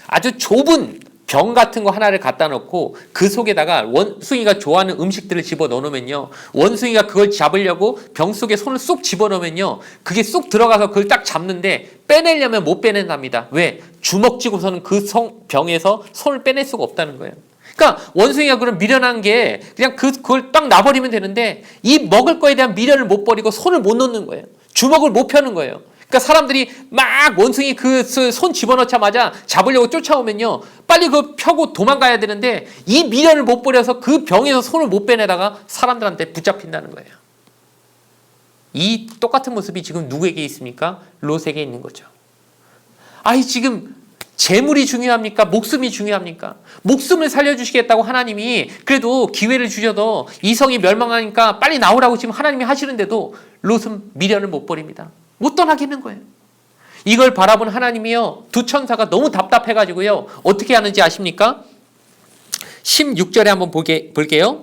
아주 좁은 병 같은 거 하나를 갖다 놓고 그 속에다가 원숭이가 좋아하는 음식들을 집어 넣으면요, 원숭이가 그걸 잡으려고 병 속에 손을 쏙 집어 넣으면요, 그게 쏙 들어가서 그걸 딱 잡는데 빼내려면 못 빼낸답니다. 왜? 주먹 쥐고서는 그 병에서 손을 빼낼 수가 없다는 거예요. 그러니까 원숭이가 그런 미련한 게 그냥 그걸 딱 놔버리면 되는데 이 먹을 거에 대한 미련을 못 버리고 손을 못 놓는 거예요. 주먹을 못 펴는 거예요. 그러니까 사람들이 막 원숭이 그 손 집어넣자마자 잡으려고 쫓아오면요. 빨리 그거 펴고 도망가야 되는데 이 미련을 못 버려서 그 병에서 손을 못 빼내다가 사람들한테 붙잡힌다는 거예요. 이 똑같은 모습이 지금 누구에게 있습니까? 롯에게 있는 거죠. 아이 지금 재물이 중요합니까? 목숨이 중요합니까? 목숨을 살려주시겠다고 하나님이 그래도 기회를 주셔도 이성이 멸망하니까 빨리 나오라고 지금 하나님이 하시는데도 롯은 미련을 못 버립니다. 못 떠나겠는 거예요. 이걸 바라본 하나님이요. 두 천사가 너무 답답해가지고요. 어떻게 하는지 아십니까? 16절에 한번 볼게요.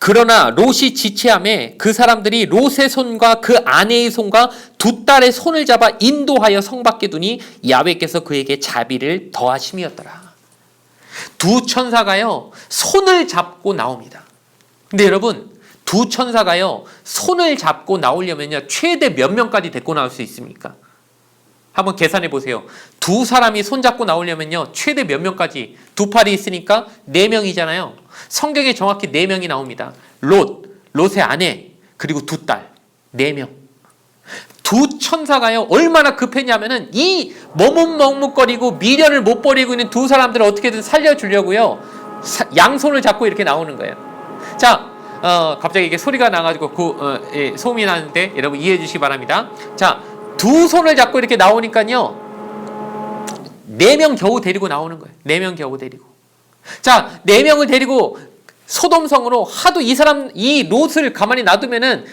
그러나 롯이 지체함에 그 사람들이 롯의 손과 그 아내의 손과 두 딸의 손을 잡아 인도하여 성 밖에 두니 야훼께서 그에게 자비를 더하심이었더라. 두 천사가요 손을 잡고 나옵니다. 근데 여러분 두 천사가요 손을 잡고 나오려면요 최대 몇 명까지 데리고 나올 수 있습니까? 한번 계산해 보세요. 두 사람이 손잡고 나오려면요 최대 몇 명까지? 두 팔이 있으니까 4명이잖아요. 성경에 정확히 4명이 나옵니다. 롯의 아내 그리고 두 딸 4명. 두 천사가요 얼마나 급했냐면은 이 머뭇머뭇거리고 미련을 못 버리고 있는 두 사람들을 어떻게든 살려주려고요 양손을 잡고 이렇게 나오는 거예요. 자, 갑자기 이게 소리가 나가지고 소음이 나는데 여러분 이해해 주시기 바랍니다. 자, 두 손을 잡고 이렇게 나오니까요 4명 겨우 데리고 나오는 거예요. 4명 겨우 데리고. 자, 4명을 데리고 소돔성으로 하도 이 롯을 가만히 놔두면은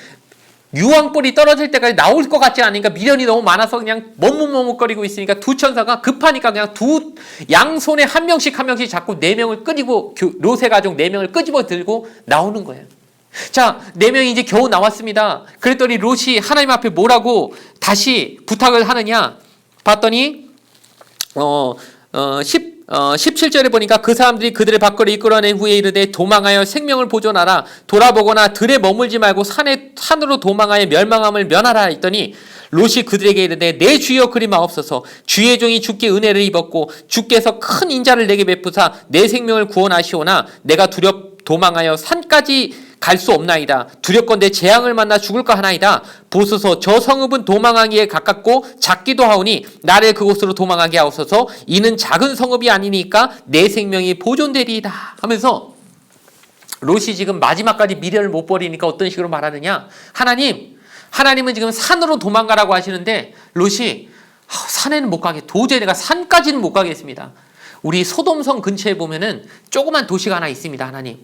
유황불이 떨어질 때까지 나올 것 같지 않으니까 미련이 너무 많아서 그냥 머뭇머뭇거리고 있으니까 두 천사가 급하니까 그냥 양손에 한 명씩 잡고 4명을 끄집어 롯의 가족 4명을 끄집어 들고 나오는 거예요. 자, 4명이 이제 겨우 나왔습니다. 그랬더니 롯이 하나님 앞에 뭐라고 다시 부탁을 하느냐 봤더니 17절에 보니까 그 사람들이 그들의 밖으로 이끌어낸 후에 이르되 도망하여 생명을 보존하라. 돌아보거나 들에 머물지 말고 산으로 도망하여 멸망함을 면하라 했더니 롯이 그들에게 이르되 내 주여 그리 마옵소서. 주의 종이 주께 은혜를 입었고 주께서 큰 인자를 내게 베푸사 내 생명을 구원하시오나 내가 도망하여 산까지 갈 수 없나이다. 두렵건대 재앙을 만나 죽을까 하나이다. 보소서 저 성읍은 도망하기에 가깝고 작기도 하오니 나를 그곳으로 도망하게 하옵소서. 이는 작은 성읍이 아니니까 내 생명이 보존되리이다 하면서 롯이 지금 마지막까지 미련을 못 버리니까 어떤 식으로 말하느냐. 하나님은 지금 산으로 도망가라고 하시는데 롯이 산에는 못 가게 도저히 내가 산까지는 못 가겠습니다. 우리 소돔성 근처에 보면은 조그만 도시가 하나 있습니다. 하나님.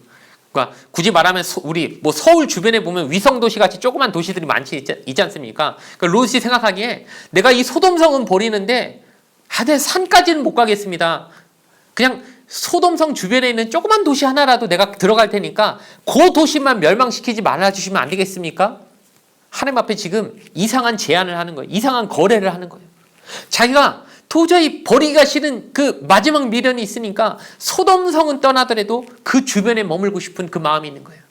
그러니까 굳이 말하면 우리 서울 주변에 보면 위성 도시 같이 조그만 도시들이 많지 있지 않습니까? 그러니까 롯이 생각하기에 내가 이 소돔성은 버리는데 내 산까지는 못 가겠습니다. 그냥 소돔성 주변에 있는 조그만 도시 하나라도 내가 들어갈 테니까 그 도시만 멸망시키지 말아주시면 안 되겠습니까? 하나님 앞에 지금 이상한 제안을 하는 거예요. 이상한 거래를 하는 거예요. 자기가 도저히 버리기가 싫은 그 마지막 미련이 있으니까 소돔성은 떠나더라도 그 주변에 머물고 싶은 그 마음이 있는 거예요.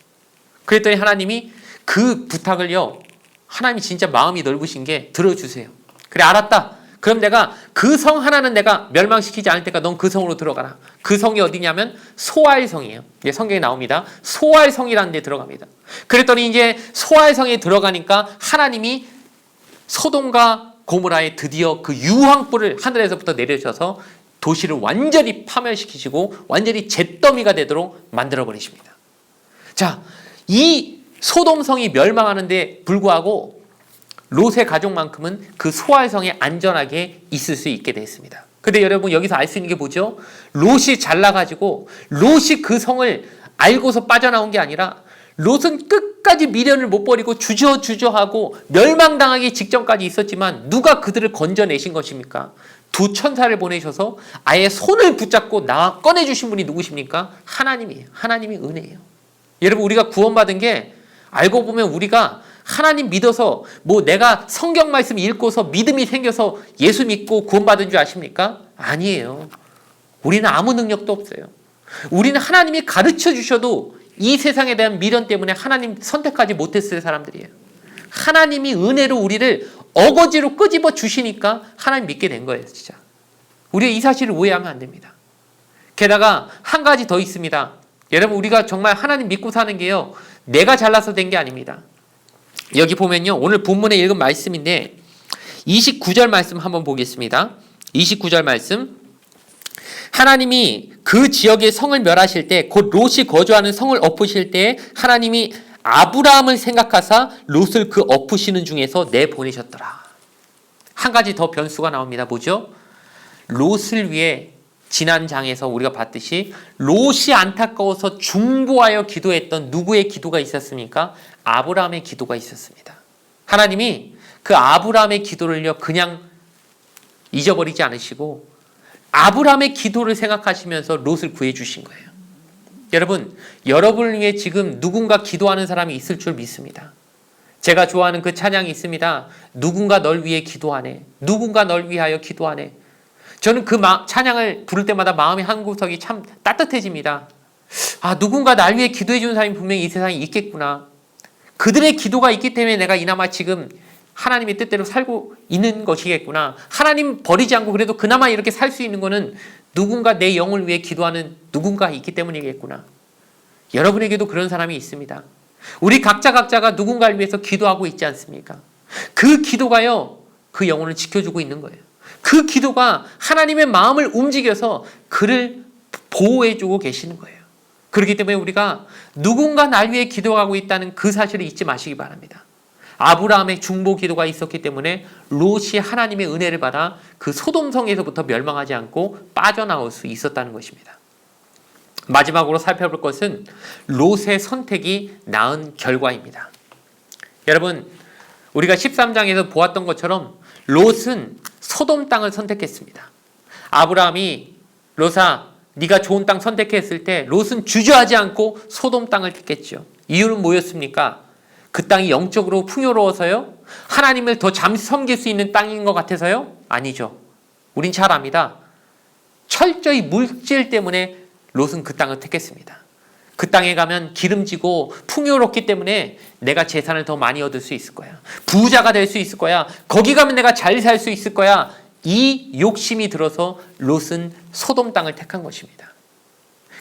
그랬더니 하나님이 그 부탁을요. 하나님이 진짜 마음이 넓으신 게 들어주세요. 그래 알았다. 그럼 내가 그 성 하나는 내가 멸망시키지 않을 테니까 넌 그 성으로 들어가라. 그 성이 어디냐면 소알성이에요. 예, 성경에 나옵니다. 소알성이라는 데 들어갑니다. 그랬더니 이제 소알성에 들어가니까 하나님이 소돔과 고모라에 드디어 그 유황불을 하늘에서부터 내려주셔서 도시를 완전히 파멸시키시고 완전히 잿더미가 되도록 만들어버리십니다. 자, 이 소돔성이 멸망하는데 불구하고 롯의 가족만큼은 그 소알성에 안전하게 있을 수 있게 됐습니다. 근데 여러분 여기서 알 수 있는 게 뭐죠? 롯이 잘나가지고 롯이 그 성을 알고서 빠져나온 게 아니라 롯은 끝까지 미련을 못 버리고 주저하고 멸망당하기 직전까지 있었지만 누가 그들을 건져내신 것입니까? 두 천사를 보내셔서 아예 손을 붙잡고 꺼내주신 분이 누구십니까? 하나님이에요. 하나님이 은혜예요. 여러분 우리가 구원받은 게 알고 보면 우리가 하나님 믿어서 내가 성경 말씀 읽고서 믿음이 생겨서 예수 믿고 구원받은 줄 아십니까? 아니에요. 우리는 아무 능력도 없어요. 우리는 하나님이 가르쳐 주셔도 이 세상에 대한 미련 때문에 하나님 선택하지 못했을 사람들이에요. 하나님이 은혜로 우리를 어거지로 끄집어 주시니까 하나님 믿게 된 거예요. 진짜. 우리가 이 사실을 오해하면 안 됩니다. 게다가 한 가지 더 있습니다. 여러분, 우리가 정말 하나님 믿고 사는 게요, 내가 잘나서 된 게 아닙니다. 여기 보면요, 오늘 본문에 읽은 말씀인데 29절 말씀 한번 보겠습니다. 29절 말씀. 하나님이 그 지역의 성을 멸하실 때, 곧 롯이 거주하는 성을 엎으실 때 하나님이 아브라함을 생각하사 롯을 그 엎으시는 중에서 내보내셨더라. 한 가지 더 변수가 나옵니다. 뭐죠? 롯을 위해 지난 장에서 우리가 봤듯이 롯이 안타까워서 중보하여 기도했던 누구의 기도가 있었습니까? 아브라함의 기도가 있었습니다. 하나님이 그 아브라함의 기도를요, 그냥 잊어버리지 않으시고 아브라함의 기도를 생각하시면서 롯을 구해주신 거예요. 여러분, 여러분을 위해 지금 누군가 기도하는 사람이 있을 줄 믿습니다. 제가 좋아하는 그 찬양이 있습니다. 누군가 널 위해 기도하네. 누군가 널 위하여 기도하네. 저는 그 찬양을 부를 때마다 마음의 한 구석이 참 따뜻해집니다. 아, 누군가 날 위해 기도해 주는 사람이 분명히 이 세상에 있겠구나. 그들의 기도가 있기 때문에 내가 이나마 지금 하나님의 뜻대로 살고 있는 것이겠구나. 하나님 버리지 않고 그래도 그나마 이렇게 살 수 있는 거는 누군가 내 영을 위해 기도하는 누군가 있기 때문이겠구나. 여러분에게도 그런 사람이 있습니다. 우리 각자가 누군가를 위해서 기도하고 있지 않습니까? 그 기도가요, 그 영혼을 지켜주고 있는 거예요. 그 기도가 하나님의 마음을 움직여서 그를 보호해주고 계시는 거예요. 그렇기 때문에 우리가 누군가 날 위해 기도하고 있다는 그 사실을 잊지 마시기 바랍니다. 아브라함의 중보 기도가 있었기 때문에 롯이 하나님의 은혜를 받아 그 소돔성에서부터 멸망하지 않고 빠져나올 수 있었다는 것입니다. 마지막으로 살펴볼 것은 롯의 선택이 낳은 결과입니다. 여러분, 우리가 13장에서 보았던 것처럼 롯은 소돔 땅을 선택했습니다. 아브라함이 롯아, 네가 좋은 땅 선택했을 때 롯은 주저하지 않고 소돔 땅을 택했죠. 이유는 뭐였습니까? 그 땅이 영적으로 풍요로워서요? 하나님을 더 잠시 섬길 수 있는 땅인 것 같아서요? 아니죠. 우린 잘 압니다. 철저히 물질 때문에 롯은 그 땅을 택했습니다. 그 땅에 가면 기름지고 풍요롭기 때문에 내가 재산을 더 많이 얻을 수 있을 거야. 부자가 될 수 있을 거야. 거기 가면 내가 잘 살 수 있을 거야. 이 욕심이 들어서 롯은 소돔 땅을 택한 것입니다.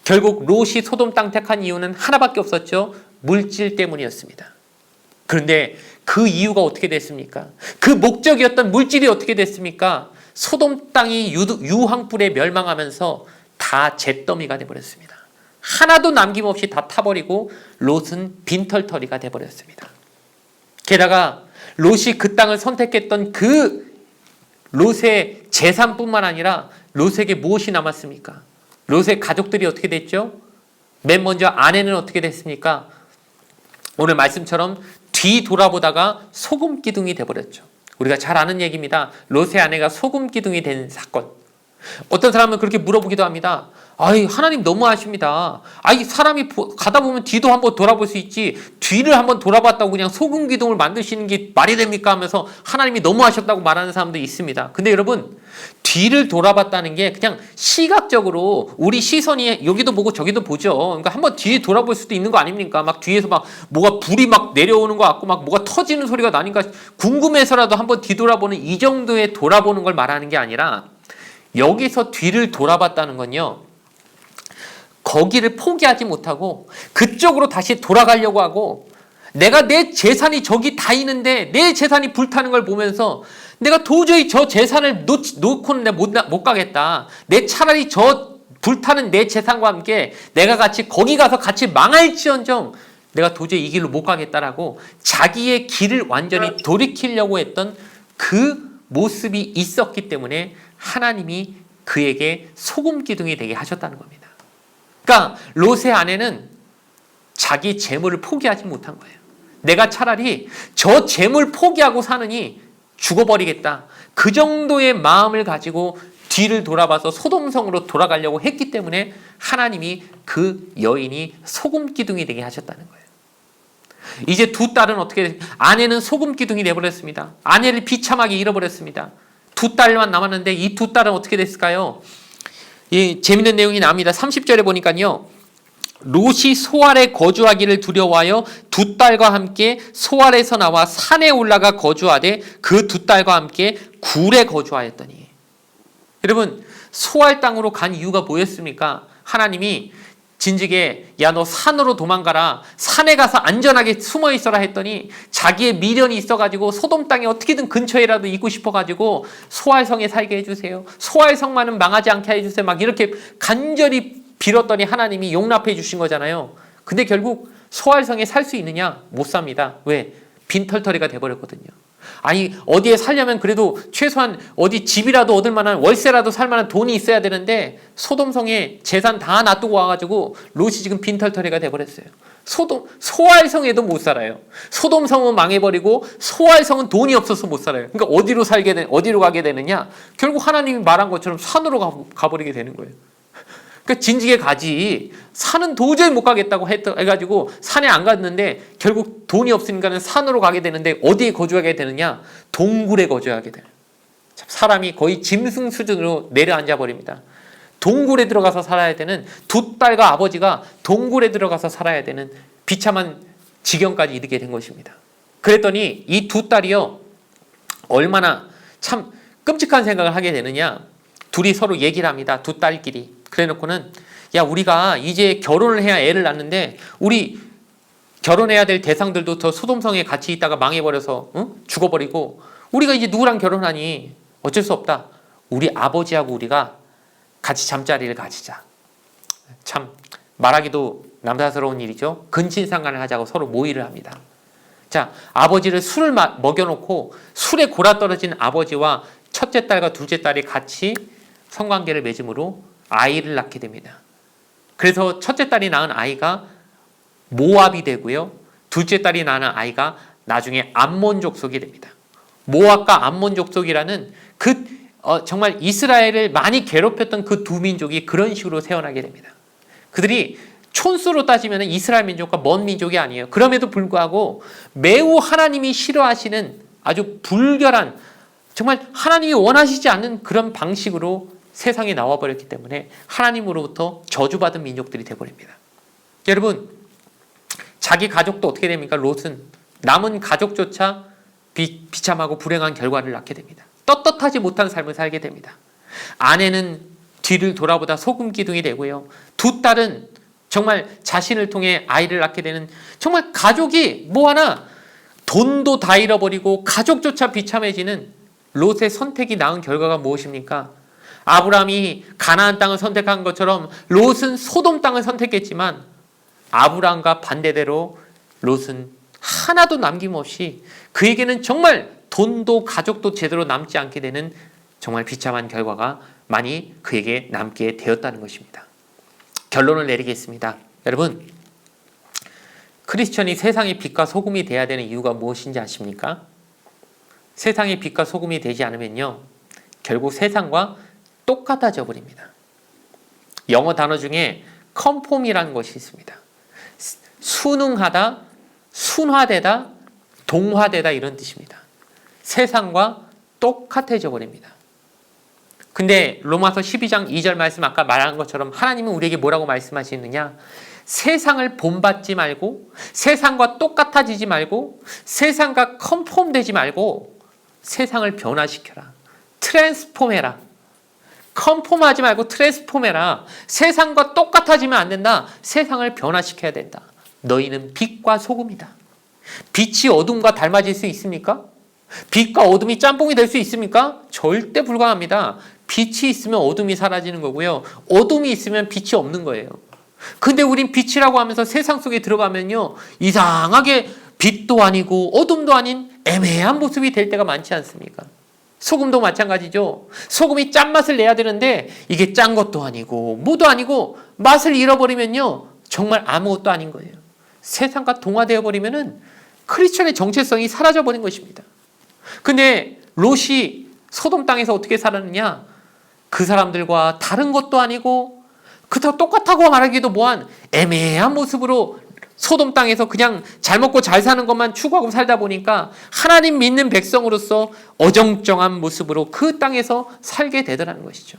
결국 롯이 소돔 땅 택한 이유는 하나밖에 없었죠. 물질 때문이었습니다. 그런데 그 이유가 어떻게 됐습니까? 그 목적이었던 물질이 어떻게 됐습니까? 소돔 땅이 유황불에 멸망하면서 다 잿더미가 돼버렸습니다. 하나도 남김없이 다 타버리고 롯은 빈털터리가 돼버렸습니다. 게다가 롯이 그 땅을 선택했던 그 롯의 재산뿐만 아니라 롯에게 무엇이 남았습니까? 롯의 가족들이 어떻게 됐죠? 맨 먼저 아내는 어떻게 됐습니까? 오늘 말씀처럼 뒤 돌아보다가 소금 기둥이 돼버렸죠. 우리가 잘 아는 얘기입니다. 롯의 아내가 소금 기둥이 된 사건. 어떤 사람은 그렇게 물어보기도 합니다. 아이, 하나님 너무하십니다. 아이, 사람이 가다 보면 뒤도 한번 돌아볼 수 있지, 뒤를 한번 돌아봤다고 그냥 소금 기둥을 만드시는 게 말이 됩니까? 하면서 하나님이 너무하셨다고 말하는 사람도 있습니다. 근데 여러분, 뒤를 돌아봤다는 게 그냥 시각적으로 우리 시선이 여기도 보고 저기도 보죠. 그러니까 한번 뒤에 돌아볼 수도 있는 거 아닙니까? 막 뒤에서 막 뭐가 불이 막 내려오는 것 같고 막 뭐가 터지는 소리가 나니까 궁금해서라도 한번 뒤돌아보는 이 정도의 돌아보는 걸 말하는 게 아니라, 여기서 뒤를 돌아봤다는 건요, 거기를 포기하지 못하고 그쪽으로 다시 돌아가려고 하고, 내가 내 재산이 저기 다 있는데 내 재산이 불타는 걸 보면서 내가 도저히 저 재산을 놓고는 내가 못 가겠다. 내 차라리 저 불타는 내 재산과 함께 내가 같이 거기 가서 같이 망할지언정 내가 도저히 이 길로 못 가겠다라고 자기의 길을 완전히 돌이키려고 했던 그 모습이 있었기 때문에 하나님이 그에게 소금 기둥이 되게 하셨다는 겁니다. 그러니까 롯의 아내는 자기 재물을 포기하지 못한 거예요. 내가 차라리 저 재물 포기하고 사느니 죽어버리겠다. 그 정도의 마음을 가지고 뒤를 돌아봐서 소돔성으로 돌아가려고 했기 때문에 하나님이 그 여인이 소금 기둥이 되게 하셨다는 거예요. 이제 두 딸은 어떻게, 아내는 소금 기둥이 되어버렸습니다. 아내를 비참하게 잃어버렸습니다. 두 딸만 남았는데 이 두 딸은 어떻게 됐을까요? 재밌는 내용이 나옵니다. 30절에 보니까요, 롯이 소알에 거주하기를 두려워하여 두 딸과 함께 소알에서 나와 산에 올라가 거주하되 그 두 딸과 함께 굴에 거주하였더니. 여러분, 소알 땅으로 간 이유가 뭐였습니까? 하나님이 진즉에 야 너 산으로 도망가라, 산에 가서 안전하게 숨어 있어라 했더니 자기의 미련이 있어가지고 소돔 땅에 어떻게든 근처에라도 있고 싶어가지고 소알성에 살게 해주세요, 소알성만은 망하지 않게 해주세요, 막 이렇게 간절히 빌었더니 하나님이 용납해 주신 거잖아요. 근데 결국 소알성에 살 수 있느냐? 못 삽니다. 왜? 빈털터리가 돼버렸거든요. 아니 어디에 살려면 그래도 최소한 어디 집이라도 얻을 만한, 월세라도 살 만한 돈이 있어야 되는데 소돔성에 재산 다 놔두고 와가지고 롯이 지금 빈털터리가 돼버렸어요. 소알성에도 못 살아요. 소돔성은 망해버리고 소알성은 돈이 없어서 못 살아요. 그러니까 어디로 가게 되느냐? 결국 하나님이 말한 것처럼 산으로 가버리게 되는 거예요. 그러니까 진즉에 가지, 산은 도저히 못 가겠다고 해가지고 산에 안 갔는데 결국 돈이 없으니까는 산으로 가게 되는데 어디에 거주하게 되느냐? 동굴에 거주하게 돼요. 사람이 거의 짐승 수준으로 내려앉아 버립니다. 동굴에 들어가서 살아야 되는, 두 딸과 아버지가 동굴에 들어가서 살아야 되는 비참한 지경까지 이르게 된 것입니다. 그랬더니 이 두 딸이요, 얼마나 참 끔찍한 생각을 하게 되느냐? 둘이 서로 얘기를 합니다. 두 딸끼리. 그래 놓고는 야 우리가 이제 결혼을 해야 애를 낳는데 우리 결혼해야 될 대상들도 저 소돔성에 같이 있다가 망해버려서 죽어버리고 우리가 이제 누구랑 결혼하니? 어쩔 수 없다. 우리 아버지하고 우리가 같이 잠자리를 가지자. 참 말하기도 남사스러운 일이죠. 근친상간을 하자고 서로 모의를 합니다. 자, 아버지를 술을 먹여놓고 술에 골아떨어진 아버지와 첫째 딸과 둘째 딸이 같이 성관계를 맺음으로 아이를 낳게 됩니다. 그래서 첫째 딸이 낳은 아이가 모압이 되고요, 둘째 딸이 낳은 아이가 나중에 암몬 족속이 됩니다. 모압과 암몬 족속이라는 정말 이스라엘을 많이 괴롭혔던 그 두 민족이 그런 식으로 태어나게 됩니다. 그들이 촌수로 따지면 이스라엘 민족과 먼 민족이 아니에요. 그럼에도 불구하고 매우 하나님이 싫어하시는 아주 불결한, 정말 하나님이 원하시지 않는 그런 방식으로 세상에 나와버렸기 때문에 하나님으로부터 저주받은 민족들이 되어버립니다. 여러분, 자기 가족도 어떻게 됩니까? 롯은 남은 가족조차 비참하고 불행한 결과를 낳게 됩니다. 떳떳하지 못한 삶을 살게 됩니다. 아내는 뒤를 돌아보다 소금 기둥이 되고요, 두 딸은 정말 자신을 통해 아이를 낳게 되는, 정말 가족이 뭐 하나, 돈도 다 잃어버리고 가족조차 비참해지는 롯의 선택이 낳은 결과가 무엇입니까? 아브라함이 가나안 땅을 선택한 것처럼 롯은 소돔 땅을 선택했지만 아브라함과 반대대로 롯은 하나도 남김없이, 그에게는 정말 돈도 가족도 제대로 남지 않게 되는 정말 비참한 결과가 많이 그에게 남게 되었다는 것입니다. 결론을 내리겠습니다. 여러분, 크리스천이 세상의 빛과 소금이 돼야 되는 이유가 무엇인지 아십니까? 세상의 빛과 소금이 되지 않으면요, 결국 세상과 똑같아져 버립니다. 영어 단어 중에 conform이라는 것이 있습니다. 순응하다, 순화되다, 동화되다, 이런 뜻입니다. 세상과 똑같아져 버립니다. 근데 로마서 12장 2절 말씀, 아까 말한 것처럼 하나님은 우리에게 뭐라고 말씀하시느냐? 세상을 본받지 말고, 세상과 똑같아지지 말고, 세상과 컨폼되지 말고 세상을 변화시켜라. 트랜스폼해라. 컨폼하지 말고 트랜스폼해라. 세상과 똑같아지면 안 된다. 세상을 변화시켜야 된다. 너희는 빛과 소금이다. 빛이 어둠과 닮아질 수 있습니까? 빛과 어둠이 짬뽕이 될 수 있습니까? 절대 불가합니다. 빛이 있으면 어둠이 사라지는 거고요, 어둠이 있으면 빛이 없는 거예요. 근데 우린 빛이라고 하면서 세상 속에 들어가면요, 이상하게 빛도 아니고 어둠도 아닌 애매한 모습이 될 때가 많지 않습니까? 소금도 마찬가지죠. 소금이 짠맛을 내야 되는데 이게 짠 것도 아니고 뭐도 아니고 맛을 잃어버리면요, 정말 아무것도 아닌 거예요. 세상과 동화되어 버리면은 크리스천의 정체성이 사라져버린 것입니다. 근데 롯이 소돔 땅에서 어떻게 살았느냐? 그 사람들과 다른 것도 아니고 그렇다고 똑같다고 말하기도 뭐한 애매한 모습으로 소돔 땅에서 그냥 잘 먹고 잘 사는 것만 추구하고 살다 보니까 하나님 믿는 백성으로서 어정쩡한 모습으로 그 땅에서 살게 되더라는 것이죠.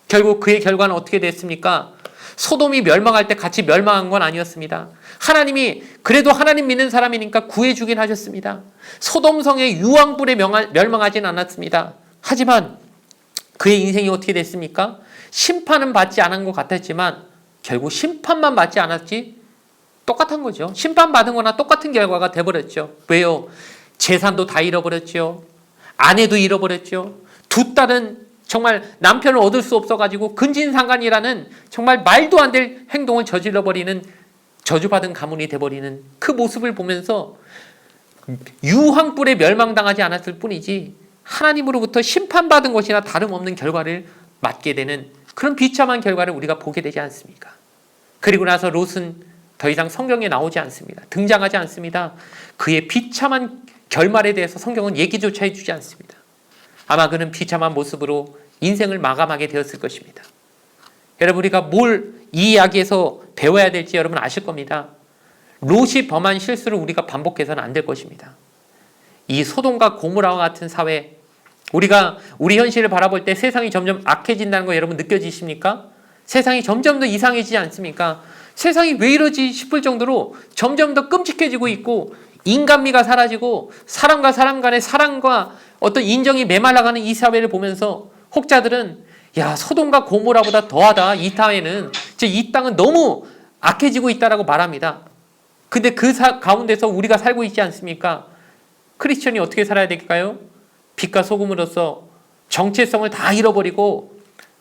결국 그의 결과는 어떻게 됐습니까? 소돔이 멸망할 때 같이 멸망한 건 아니었습니다. 하나님이 그래도 하나님 믿는 사람이니까 구해주긴 하셨습니다. 소돔성의 유황불에 멸망하진 않았습니다. 하지만 그의 인생이 어떻게 됐습니까? 심판은 받지 않은 것 같았지만 결국 심판만 받지 않았지 똑같은 거죠. 심판받은 거나 똑같은 결과가 돼버렸죠. 왜요? 재산도 다 잃어버렸죠. 아내도 잃어버렸죠. 두 딸은 정말 남편을 얻을 수 없어가지고 근진상간이라는 정말 말도 안 될 행동을 저질러버리는 저주받은 가문이 돼버리는 그 모습을 보면서 유황불에 멸망당하지 않았을 뿐이지 하나님으로부터 심판받은 것이나 다름없는 결과를 맞게 되는 그런 비참한 결과를 우리가 보게 되지 않습니까? 그리고 나서 롯은 더 이상 성경에 나오지 않습니다. 등장하지 않습니다. 그의 비참한 결말에 대해서 성경은 얘기조차 해주지 않습니다. 아마 그는 비참한 모습으로 인생을 마감하게 되었을 것입니다. 여러분, 우리가 뭘 이 이야기에서 배워야 될지 여러분 아실 겁니다. 롯이 범한 실수를 우리가 반복해서는 안 될 것입니다. 이 소돔과 고모라와 같은 사회, 우리가 우리 현실을 바라볼 때 세상이 점점 악해진다는 거 여러분 느껴지십니까? 세상이 점점 더 이상해지지 않습니까? 세상이 왜 이러지 싶을 정도로 점점 더 끔찍해지고 있고 인간미가 사라지고 사람과 사람 간의 사랑과 어떤 인정이 메말라가는 이 사회를 보면서 혹자들은 야, 소돔과 고모라보다 더하다. 이 사회는 이 땅은 너무 악해지고 있다라고 말합니다. 근데 그 가운데서 우리가 살고 있지 않습니까? 크리스천이 어떻게 살아야 될까요? 빛과 소금으로서 정체성을 다 잃어버리고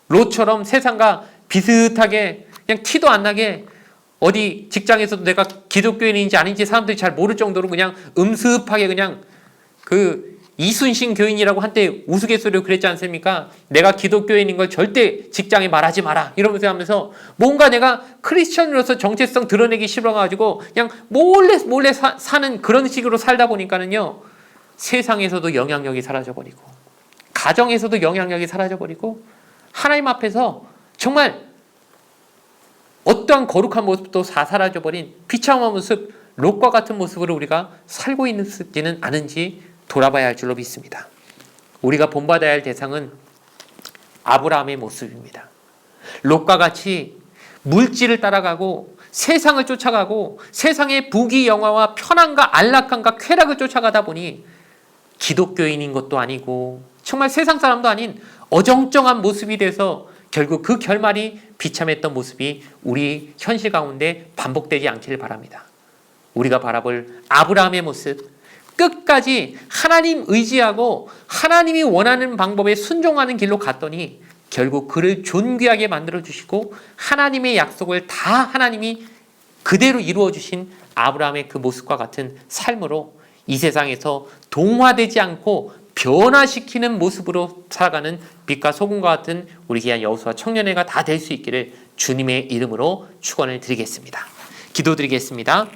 롯처럼 세상과 비슷하게 그냥 티도 안 나게 어디 직장에서도 내가 기독교인인지 아닌지 사람들이 잘 모를 정도로 그냥 음습하게 그냥 그 이순신 교인이라고 한때 우스갯소리로 그랬지 않습니까? 내가 기독교인인 걸 절대 직장에 말하지 마라 이러면서 하면서 뭔가 내가 크리스천으로서 정체성 드러내기 싫어가지고 그냥 몰래 사는 그런 식으로 살다 보니까는요 세상에서도 영향력이 사라져버리고 가정에서도 영향력이 사라져버리고 하나님 앞에서 정말 어떠한 거룩한 모습도 다 사라져버린 비참한 모습, 롯과 같은 모습으로 우리가 살고 있는지는 않은지 돌아봐야 할 줄로 믿습니다. 우리가 본받아야 할 대상은 아브라함의 모습입니다. 롯과 같이 물질을 따라가고 세상을 쫓아가고 세상의 부귀영화와 편안과 안락함과 쾌락을 쫓아가다 보니 기독교인인 것도 아니고 정말 세상 사람도 아닌 어정쩡한 모습이 돼서 결국 그 결말이 비참했던 모습이 우리 현실 가운데 반복되지 않기를 바랍니다. 우리가 바라볼 아브라함의 모습, 끝까지 하나님 의지하고 하나님이 원하는 방법에 순종하는 길로 갔더니 결국 그를 존귀하게 만들어주시고 하나님의 약속을 다 하나님이 그대로 이루어주신 아브라함의 그 모습과 같은 삶으로 이 세상에서 동화되지 않고 변화시키는 모습으로 살아가는 빛과 소금과 같은 우리 귀한 여호수아 청년회가 다 될 수 있기를 주님의 이름으로 축원을 드리겠습니다. 기도드리겠습니다.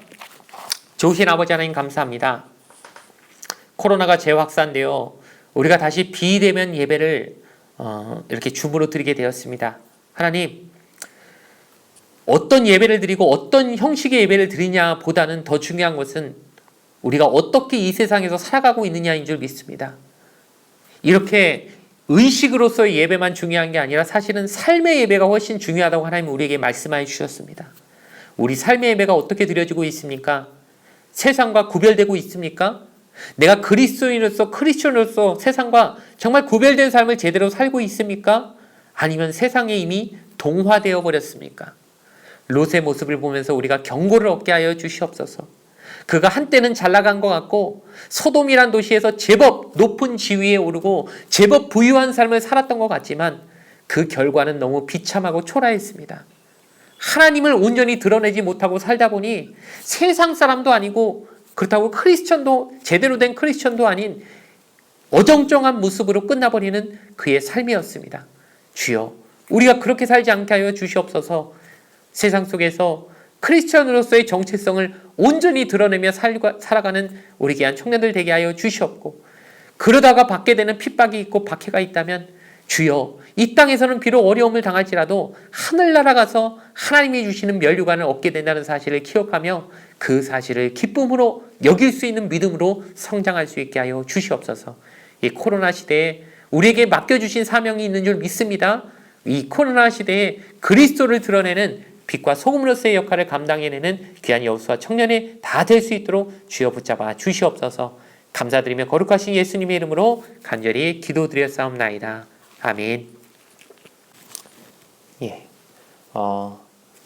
좋으신 아버지 하나님 감사합니다. 코로나가 재확산되어 우리가 다시 비대면 예배를 이렇게 줌으로 드리게 되었습니다. 하나님, 어떤 예배를 드리고 어떤 형식의 예배를 드리냐 보다는 더 중요한 것은 우리가 어떻게 이 세상에서 살아가고 있느냐인 줄 믿습니다. 이렇게 의식으로서의 예배만 중요한 게 아니라 사실은 삶의 예배가 훨씬 중요하다고 하나님 우리에게 말씀하여 주셨습니다. 우리 삶의 예배가 어떻게 드려지고 있습니까? 세상과 구별되고 있습니까? 내가 그리스도인으로서 크리스천으로서 세상과 정말 구별된 삶을 제대로 살고 있습니까? 아니면 세상에 이미 동화되어 버렸습니까? 롯의 모습을 보면서 우리가 경고를 얻게 하여 주시옵소서. 그가 한때는 잘 나간 것 같고 소돔이란 도시에서 제법 높은 지위에 오르고 제법 부유한 삶을 살았던 것 같지만 그 결과는 너무 비참하고 초라했습니다. 하나님을 온전히 드러내지 못하고 살다 보니 세상 사람도 아니고 그렇다고 크리스천도 제대로 된 크리스천도 아닌 어정쩡한 모습으로 끝나버리는 그의 삶이었습니다. 주여, 우리가 그렇게 살지 않게 하여 주시옵소서. 세상 속에서 크리스천으로서의 정체성을 온전히 드러내며 살아가는 우리 귀한 청년들 되게 하여 주시옵고, 그러다가 받게 되는 핍박이 있고 박해가 있다면 주여, 이 땅에서는 비록 어려움을 당할지라도 하늘나라 가서 하나님이 주시는 면류관을 얻게 된다는 사실을 기억하며 그 사실을 기쁨으로 여길 수 있는 믿음으로 성장할 수 있게 하여 주시옵소서. 이 코로나 시대에 우리에게 맡겨주신 사명이 있는 줄 믿습니다. 이 코로나 시대에 그리스도를 드러내는 빛과 소금으로서의 역할을 감당해내는 귀한 여호수아 청년이 다 될 수 있도록 주여 붙잡아 주시옵소서. 감사드리며 거룩하신 예수님의 이름으로 간절히 기도드렸사옵나이다. 아멘.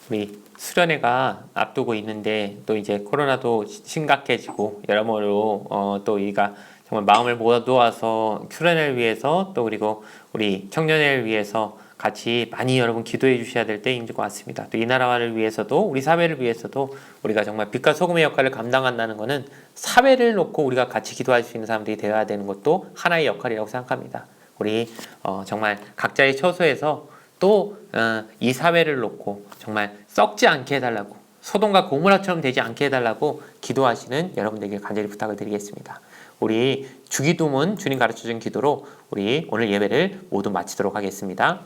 우리 수련회가 앞두고 있는데 또 이제 코로나도 심각해지고 여러모로 또 우리가 정말 마음을 모아서 수련회를 위해서 또 그리고 우리 청년회를 위해서 같이 많이 여러분 기도해 주셔야 될 때인 것 같습니다. 또 이 나라를 위해서도 우리 사회를 위해서도 우리가 정말 빛과 소금의 역할을 감당한다는 것은 사회를 놓고 우리가 같이 기도할 수 있는 사람들이 되어야 되는 것도 하나의 역할이라고 생각합니다. 우리 정말 각자의 처소에서 또 이 사회를 놓고 정말 썩지 않게 해달라고 소돔과 고모라처럼 되지 않게 해달라고 기도하시는 여러분들에게 간절히 부탁을 드리겠습니다. 우리 주기도문 주님 가르쳐준 기도로 우리 오늘 예배를 모두 마치도록 하겠습니다.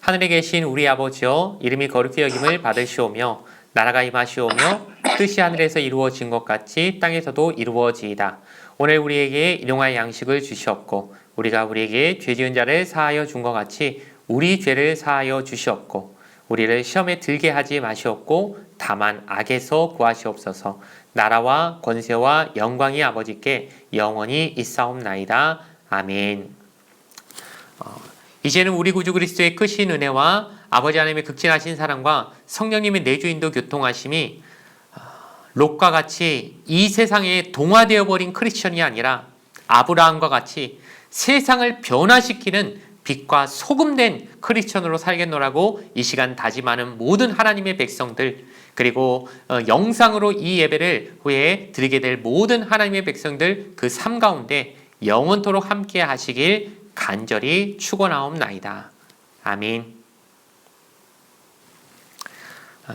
하늘에 계신 우리 아버지여 이름이 거룩히 여김을 받으시오며 나라가 임하시오며 뜻이 하늘에서 이루어진 것 같이 땅에서도 이루어지이다. 오늘 우리에게 일용할 양식을 주시옵고 우리가 우리에게 죄 지은 자를 사하여 준 것 같이 우리 죄를 사하여 주시옵고 우리를 시험에 들게 하지 마시옵고 다만 악에서 구하시옵소서. 나라와 권세와 영광이 아버지께 영원히 있사옵나이다. 아멘. 이제는 우리 구주 그리스도의 크신 은혜와 아버지 하나님의 극진하신 사랑과 성령님의 내주인도 교통하심이 롯과 같이 이 세상에 동화되어 버린 크리스천이 아니라 아브라함과 같이 세상을 변화시키는 빛과 소금된 크리스천으로 살겠노라고 이 시간 다짐하는 모든 하나님의 백성들 그리고 영상으로 이 예배를 후에 드리게 될 모든 하나님의 백성들 그 삶 가운데 영원토록 함께 하시길 간절히 축원하옵나이다. 아멘.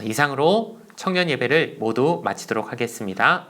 이상으로 청년 예배를 모두 마치도록 하겠습니다.